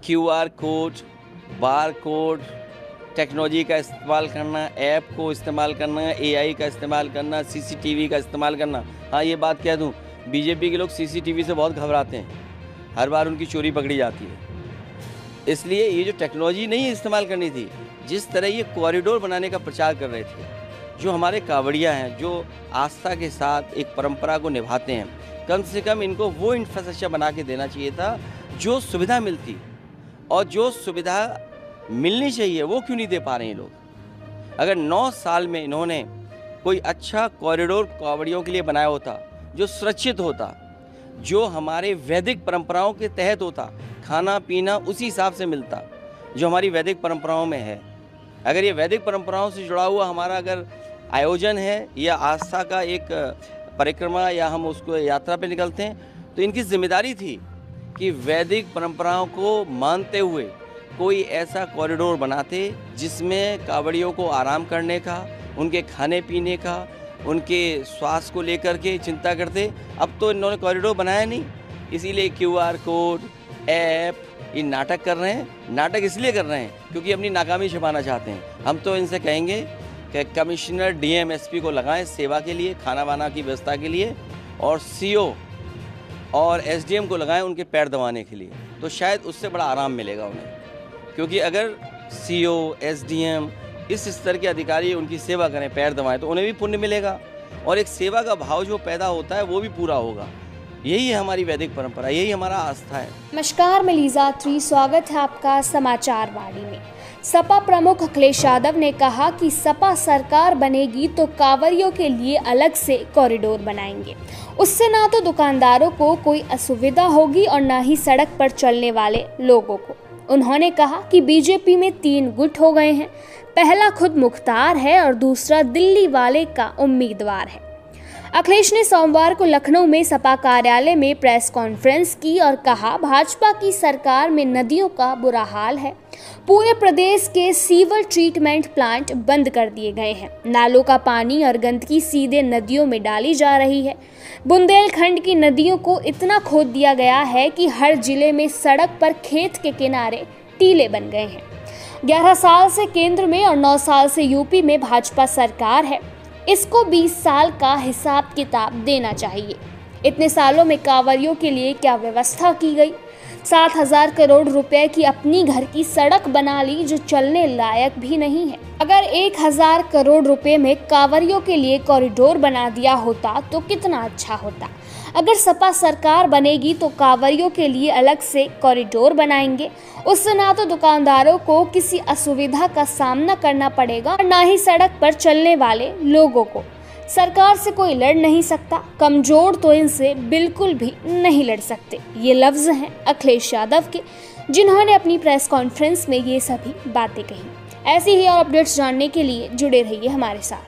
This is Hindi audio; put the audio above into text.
QR code, bar code, technology का इस्तेमाल करना, ऐप को इस्तेमाल करना, AI का इस्तेमाल करना, CCTV का इस्तेमाल करना। हाँ, ये बात कह दूँ, बीजेपी के लोग CCTV से बहुत घबराते हैं, हर बार उनकी चोरी पकड़ी जाती है। इसलिए ये जो टेक्नोलॉजी नहीं इस्तेमाल करनी थी, जिस तरह ये कॉरिडोर बनाने का प्रचार कर रहे थे, जो हमारे कांवड़िया हैं, जो आस्था के साथ एक परंपरा को निभाते हैं, कम से कम इनको वो इंफ्रास्ट्रक्चर बना के देना चाहिए था जो सुविधा मिलती, और जो सुविधा मिलनी चाहिए वो क्यों नहीं दे पा रहे हैं लोग। अगर 9 साल में इन्होंने कोई अच्छा कॉरिडोर कांवड़ियों के लिए बनाया होता, जो सुरक्षित होता, जो हमारे वैदिक परंपराओं के तहत होता, खाना पीना उसी हिसाब से मिलता जो हमारी वैदिक परंपराओं में है। अगर ये वैदिक परंपराओं से जुड़ा हुआ हमारा अगर आयोजन है या आस्था का एक परिक्रमा या हम उसको यात्रा पे निकलते हैं, तो इनकी जिम्मेदारी थी कि वैदिक परंपराओं को मानते हुए कोई ऐसा कॉरिडोर बनाते जिसमें कांवड़ियों को आराम करने का, उनके खाने पीने का, उनके स्वास्थ्य को लेकर के चिंता करते। अब तो इन्होंने कॉरिडोर बनाया नहीं, इसीलिए QR कोड, ऐप, ये नाटक कर रहे हैं। नाटक इसलिए कर रहे हैं क्योंकि अपनी नाकामी छिपाना चाहते हैं। हम तो इनसे कहेंगे कि कमिश्नर DM SP को लगाएं सेवा के लिए, खाना वाना की व्यवस्था के लिए, और CO और SDM को लगाएं उनके पैर दबाने के लिए, तो शायद उससे बड़ा आराम मिलेगा उन्हें। क्योंकि अगर CO, SDM इस स्तर के अधिकारी उनकी सेवा करें, पैर दबाएं, तो उन्हें भी पुण्य मिलेगा और एक सेवा का भाव जो पैदा होता है वो भी पूरा होगा। यही है हमारी वैदिक परंपरा, यही हमारा आस्था है। नमस्कार, मैं लीजा त्रि, स्वागत है आपका समाचार वाणी में। सपा प्रमुख अखिलेश यादव ने कहा कि सपा सरकार बनेगी तो कांवड़ियों के लिए अलग से कॉरिडोर बनाएंगे। उससे ना तो दुकानदारों को कोई असुविधा होगी और ना ही सड़क पर चलने वाले लोगों को। उन्होंने कहा कि बीजेपी में 3 गुट हो गए हैं, पहला खुद मुख्तार है और दूसरा दिल्ली वाले का उम्मीदवार है। अखिलेश ने सोमवार को लखनऊ में सपा कार्यालय में प्रेस कॉन्फ्रेंस की और कहा, भाजपा की सरकार में नदियों का बुरा हाल है। पूरे प्रदेश के सीवर ट्रीटमेंट प्लांट बंद कर दिए गए हैं। नालों का पानी और गंदगी सीधे नदियों में डाली जा रही है। बुंदेलखंड की नदियों को इतना खोद दिया गया है कि हर जिले में सड़क पर खेत के किनारे टीले बन गए हैं। 11 साल से केंद्र में और 9 साल से यूपी में भाजपा सरकार है। इसको 20 साल का हिसाब किताब देना चाहिए। इतने सालों में कांवड़ियों के लिए क्या व्यवस्था की गई? 7,000 करोड़ रुपए की अपनी घर की सड़क बना ली जो चलने लायक भी नहीं है। अगर 1,000 करोड़ रुपए में कांवड़ियों के लिए कॉरिडोर बना दिया होता तो कितना अच्छा होता। अगर सपा सरकार बनेगी तो कांवड़ियों के लिए अलग से कॉरिडोर बनाएंगे। उससे ना तो दुकानदारों को किसी असुविधा का सामना करना पड़ेगा और ना ही सड़क पर चलने वाले लोगों को। सरकार से कोई लड़ नहीं सकता, कमजोर तो इनसे बिल्कुल भी नहीं लड़ सकते। ये लफ्ज हैं अखिलेश यादव के, जिन्होंने अपनी प्रेस कॉन्फ्रेंस में ये सभी बातें कही। ऐसी ही और अपडेट्स जानने के लिए जुड़े रहिए हमारे साथ।